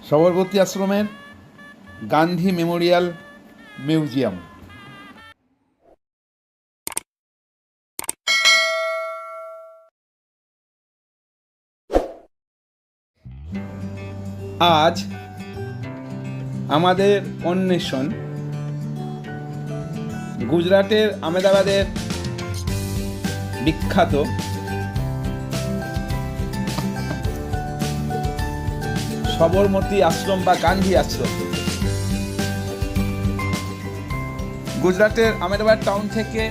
সবরমতী আশ্রমের Gandhi Memorial museum. আজ আমাদের অন্বেষণ গুজরাটের আহমেদাবাদের বিখ্যাত সবরমতী আশ্রম বা গান্ধী আশ্রম। গুজরাটের আহমেদাবাদ টাউন থেকে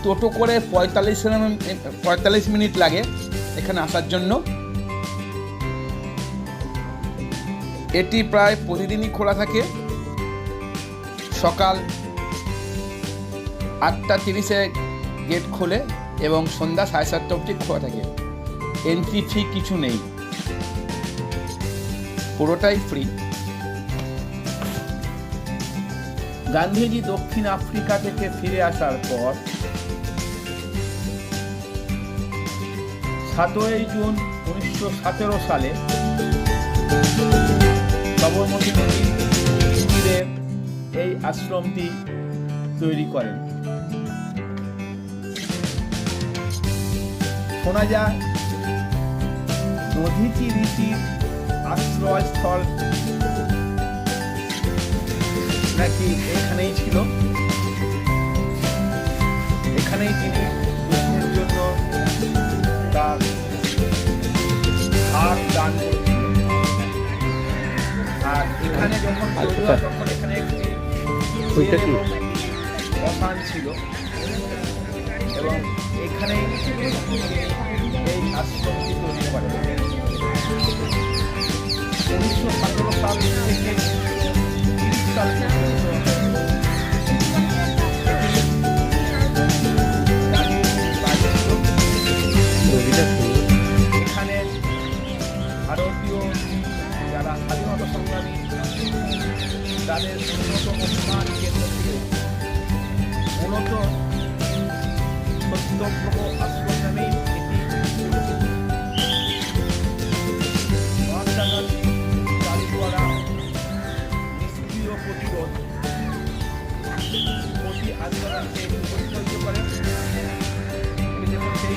টোটো করে 45 মিনিট লাগে এখানে আসার জন্য। এটি প্রায় প্রতিদিনই খোলা থাকে। সকাল 8:30-এ গেট খোলে এবং সন্ধ্যা 7:30 অবধি খোলা থাকে। এন্ট্রি ফি কিছু নেই, পুরোটাই ফ্রি। গান্ধীজি দক্ষিণ আফ্রিকা থেকে ফিরে আসার পর 7ই জুন 1917 সালে সবরমতী নদীর তীরে এই আশ্রমটি তৈরি করেন। শোনা যায় দধিচি ঋষির আশ্রয়স্থল নাকি এখানেই ছিল। এখানেই তিনি যুদ্ধের জন্য তার হাত দান করেছিলেন। আর এখানে যখন তখন এখানে একটি শ্মশান ছিল এবং এখানেই এই আশ্রমটি তৈরি করেন। 1917 সাল থেকে 30 সাল পর্যন্ত এখানে ভারতীয় যারা স্বাধীনতা সংগ্রামী তাদের অন্যতম স্থান কেন্দ্র ছিল। মূলত সত্যগ্রহ আশ্রম নামেই এটি মহাত্মা গান্ধী চালু করা নিষ্ক্রিয় প্রতিরোধ প্রতি আন্দোলনকে পরিচালিত করেন। দেখুন সেই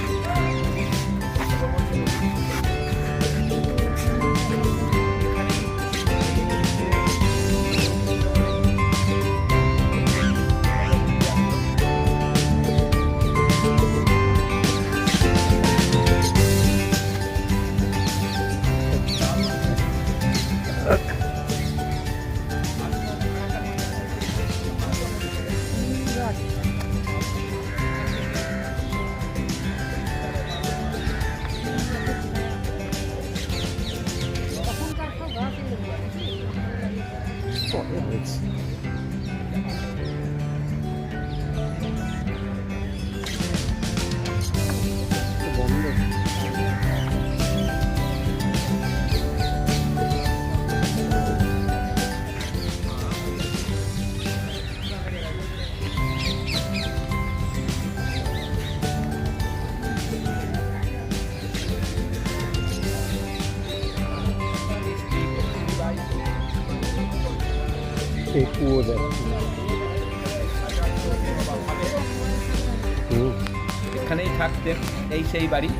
এখানেই থাকতেন। এই সেই বাড়ি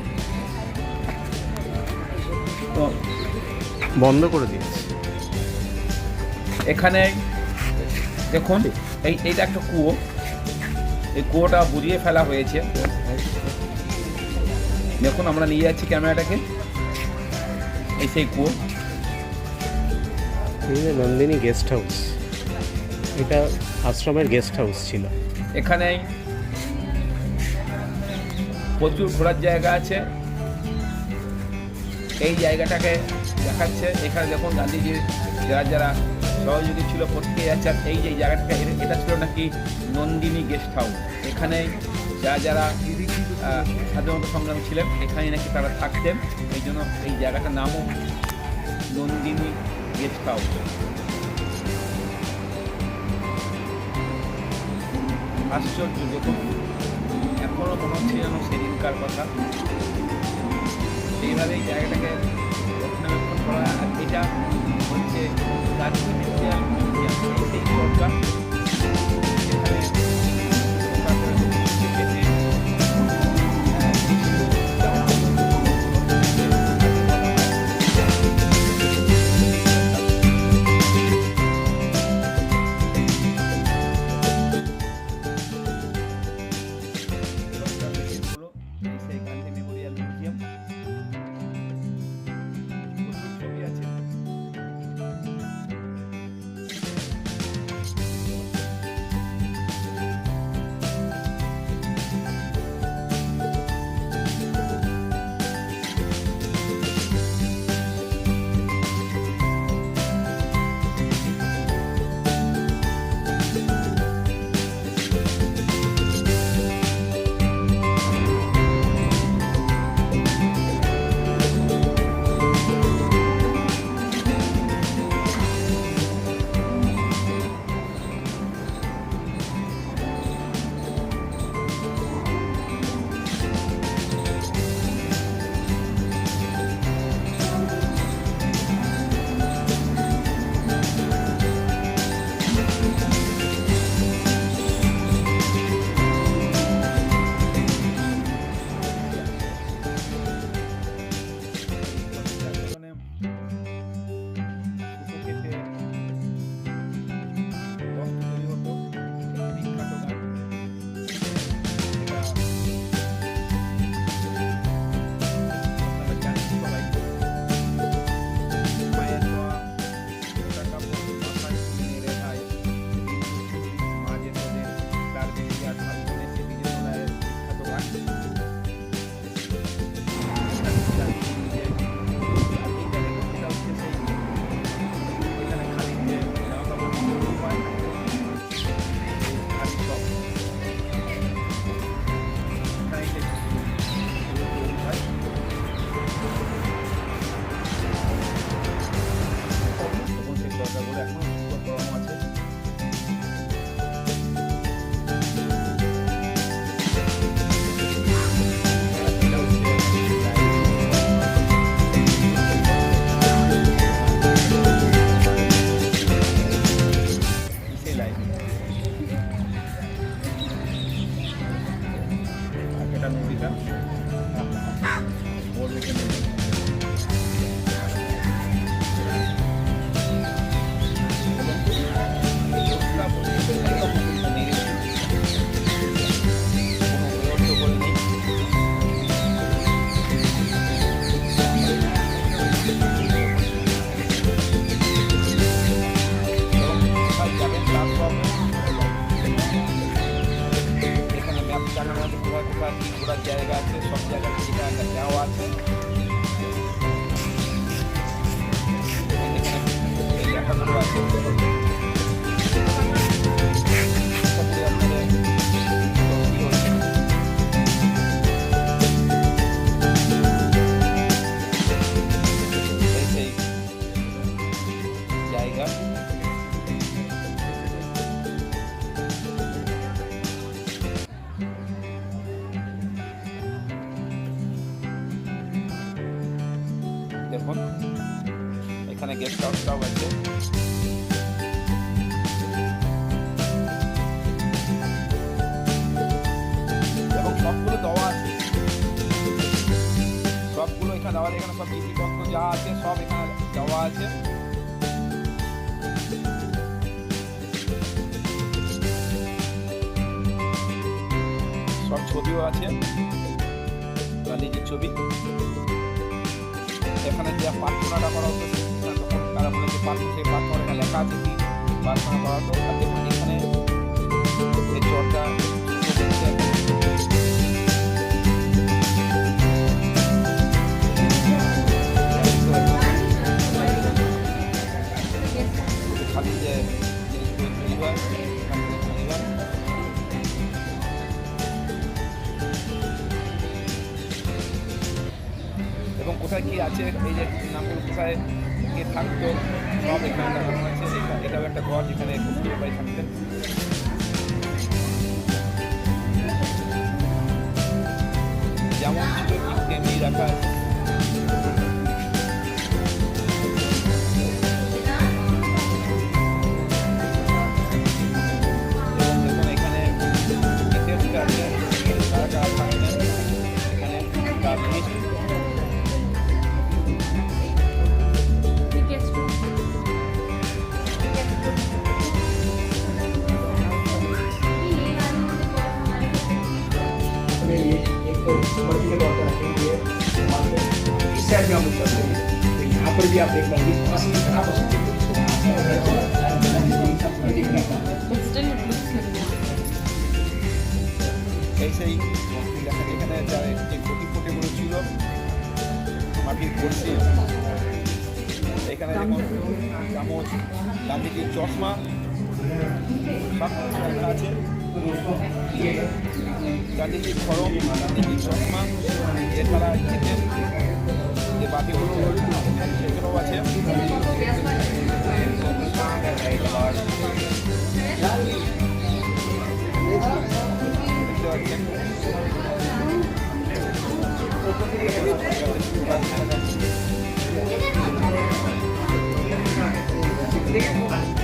তো বন্ধ করে দিয়েছে। এখানে দেখুন এইটা একটা কুয়ো। এই কুয়োটা বুঝিয়ে ফেলা হয়েছে। দেখুন আমরা নিয়ে যাচ্ছি ক্যামেরাটাকে। এই সেই কুয়ো। নন্দিনী গেস্ট হাউস, এটা আশ্রমের গেস্ট হাউস ছিল। এখানে প্রচুর ঘোরার জায়গা আছে। এই জায়গাটাকে দেখাচ্ছে। এখানে দেখুন গান্ধীজির যারা সহযোগী ছিল প্রত্যেকে যাচ্ছে। আর এই যে জায়গাটাকে এটা ছিল নাকি নন্দিনী গেস্ট হাউস। এখানে যারা স্বাধীনতা সংগ্রামী ছিলেন এখানে নাকি তারা থাকতেন। এই জন্য এই জায়গাটার নামও নন্দিনী গেস্ট হাউস। আশ্চর্য, দেখুন এখনো মনে হচ্ছে যেন সেদিনকার কথা। এইভাবে এই জায়গাটাকে রক্ষণাবেক্ষণ করা। আর এটা গেস্ট হাউসটাও আছে। এবং সবগুলো দেওয়া আছে, সবগুলো এখানে দেওয়া আছে, এখানে সব জিনিসপত্র যা আছে সব এখানে দেওয়া আছে। সব ছবিও আছে, গান্ধীজির ছবি। এখানে যে প্রার্থনাটা করা হতো তখন তারা বলে যে প্রার্থনা, সেই প্রার্থনা এখানে লেখা আছে কি প্রার্থনা করা হতো। আর দেখুন এখানে এই চরটা খালি যে জিনিসগুলো তৈরি হয় এখান থেকে তৈরি হয়। এবং কোথায় কি আছে, এই যে নামগুলো কোথায় কে থাকতো সব এখানে দেখানো আছে। এটাও একটা ঘর যেখানে কস্তুরবা বাই থাকতেন। যেমন ছিল ঠিক তেমনি রাখা আছে। এবং দেখুন এখানে ইতিহাসটা আছে, কারা কারা থাকতেন এখানে তার লিস্ট। एक तो मर्जी के तौर पर रखेंगे ये इस साइड में हम लोग चल रहे हैं, तो यहाँ पर भी आप देख पाएंगे असली तरह But still it looks like that. এই সেই দেখেন এখানে যা যে কোটি কোটিগুলো ছিল মাটির কলসি, এখানে দেখুন চামচ, গান্ধীজির চশমা সব কিছু লেখা আছে। গান্ধীজির খড়ম, গান্ধীজির চশমা, এছাড়া খেতেন যে বাতিগুলো সেগুলোও আছে। দেখতে পাচ্ছেন